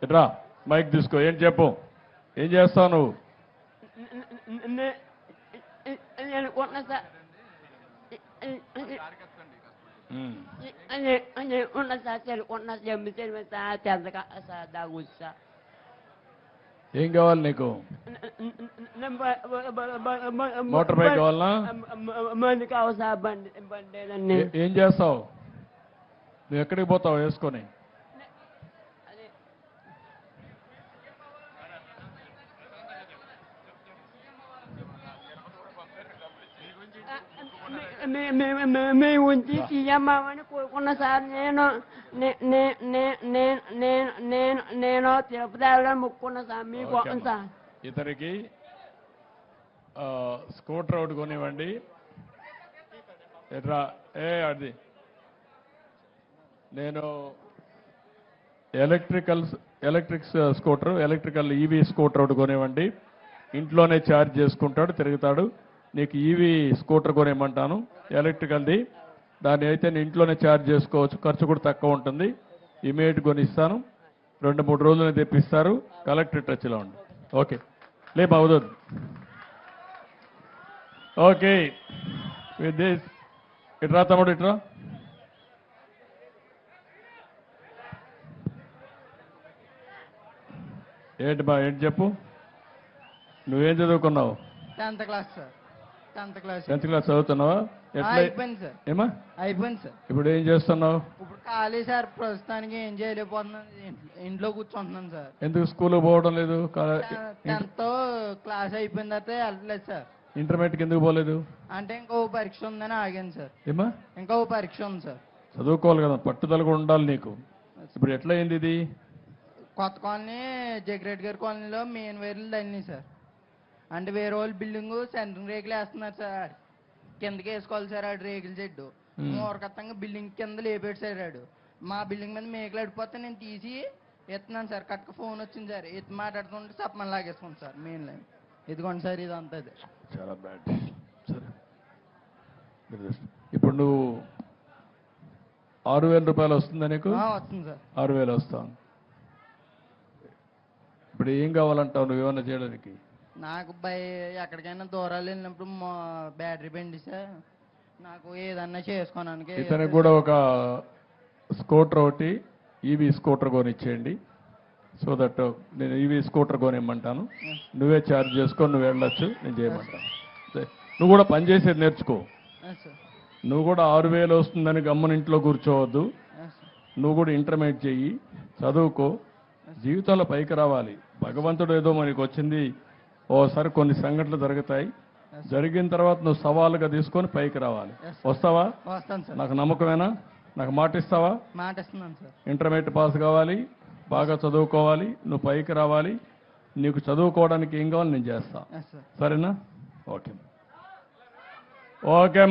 ఇట్రా మైక్ తీసుకో. ఏం చెప్పు, ఏం చేస్తావు నువ్వు? నేను కొన్న సార్ ఉన్న సార్ తెలుకున్న జమ్మి తెలివి సార్ తెల్లగా సార్ దాగుచ్చు సార్. ఏం కావాలి నీకు? మోటార్ బైక్ కావాలనా? బండి కావాలి సార్. బండి ఏం చేస్తావు నువ్వు? ఎక్కడికి పోతావు వేసుకొని? మీ ఉంచి తీయమ్మని కోరుకున్నా సార్. నేను తిరుపతి వెళ్ళడం మొక్కున్నా సార్. మీకు సార్ ఇతనికి స్కూటర్ ఒకటి కొనివ్వండి. ఎట్రా అది నేను electric scooter, electrical EV scooter ఒకటి కొనివ్వండి. ఇంట్లోనే ఛార్జ్ చేసుకుంటాడు, తిరుగుతాడు. నీకు ఈవీ స్కూటర్ కొనివ్వమంటాను, ఎలక్ట్రికల్ది. దాన్ని అయితే నేను ఇంట్లోనే ఛార్జ్ చేసుకోవచ్చు, ఖర్చు కూడా తక్కువ ఉంటుంది. ఇమీడియట్ కొనిస్తాను, 2-3 రోజులు తెప్పిస్తారు. కలెక్టర్ టచ్లో ఉండి. ఓకే లే బాగుదు. ఓకే విత్ దిస్ ఇట్రా తమ్ముడు, ఇట్రా. ఏంటి బా, ఏంటి చెప్పు. నువ్వేం చదువుకున్నావు? 10th class sir. 10th class చదువుతున్నావా? ఎట్లా అయిపోయింది సార్. ఏమా అయిపోయింది సార్. ఇప్పుడు ఏం చేస్తున్నావు? ఇప్పుడు ఖాళీ సార్, ప్రస్తుతానికి ఏం చేయలేకపోతున్నాను. ఇంట్లో కూర్చుంటున్నాను సార్. ఎందుకు స్కూల్ పోవడం లేదు? 10th క్లాస్ అయిపోయిన తర్వాత వెళ్ళలేదు సార్. ఇంటర్మీడియట్కి ఎందుకు పోలేదు? అంటే ఇంకో పరీక్ష ఉందని ఆగాను సార్. ఏమా? ఇంకో పరీక్ష ఉంది సార్. చదువుకోవాలి కదా, పట్టుదల కూడా ఉండాలి నీకు. ఇప్పుడు ఎట్లా అయింది ఇది? కొత్త కాలనీ జగ్రెడ్ గారి కాలనీలో మెయిన్ వైర్లు తల్లినాయి సార్. అంటే వేరే వాళ్ళు బిల్డింగ్ సెంట్రింగ్ రేకులు వేస్తున్నారు సార్. కిందకి వేసుకోవాలి సార్ ఆడు రేకుల చెడ్డు. మూరకత్తంగా బిల్డింగ్ కింద లేపాడు సార్ ఆడు. మా బిల్డింగ్ మీద మేకలు అడిపోతే నేను తీసి ఎత్తున్నాను సార్. కట్టుకు ఫోన్ వచ్చింది సార్. ఎత్తి మాట్లాడుతుంటే సప్పమని లాగేసుకోండి సార్ మెయిన్ లైన్. ఇదిగోండి సార్, ఇది అంతా చాలా బ్యాడ్. సరే ఇప్పుడు నువ్వు 6,000 రూపాయలు వస్తుందా నీకు? వస్తుంది సార్. 6,000 వస్తాను. ఇప్పుడు ఏం కావాలంటావు నువ్వేమన్నా చేయడానికి? నాకు ఎక్కడికైనా దూరాలు వెళ్ళినప్పుడు బ్యాటరీ బండి సార్, నాకు ఏదన్నా చేసుకోవడానికి. ఇతనికి కూడా ఒక స్కూటర్ ఒకటి, ఈవీ స్కూటర్ కొనిచ్చేయండి. సో దట్ నేను ఈవీ స్కూటర్ కొనిమ్మంటాను, నువ్వే ఛార్జ్ చేసుకొని నువ్వు వెళ్ళొచ్చు, నేను చేయమంటాను. నువ్వు కూడా పనిచేసేది నేర్చుకో. నువ్వు కూడా 6,000 వస్తుందని గమ్మున ఇంట్లో కూర్చోవద్దు. నువ్వు కూడా ఇంటర్మీడియట్ చెయ్యి, చదువుకో, జీవితంలో పైకి రావాలి. భగవంతుడు ఏదో మనకి వచ్చింది, ఓసారి కొన్ని సంఘటనలు జరుగుతాయి. జరిగిన తర్వాత నువ్వు సవాలుగా తీసుకొని పైకి రావాలి. వస్తావా? వస్తాను సార్. నాకు నమ్మకమేనా? నాకు మాట ఇస్తావా? మాట ఇస్తున్నాను సార్. ఇంటర్మీడియట్ పాస్ కావాలి, బాగా చదువుకోవాలి, నువ్వు పైకి రావాలి. నీకు చదువుకోవడానికి ఏం కావాలి నేను చేస్తా, సరేనా? Okay okay.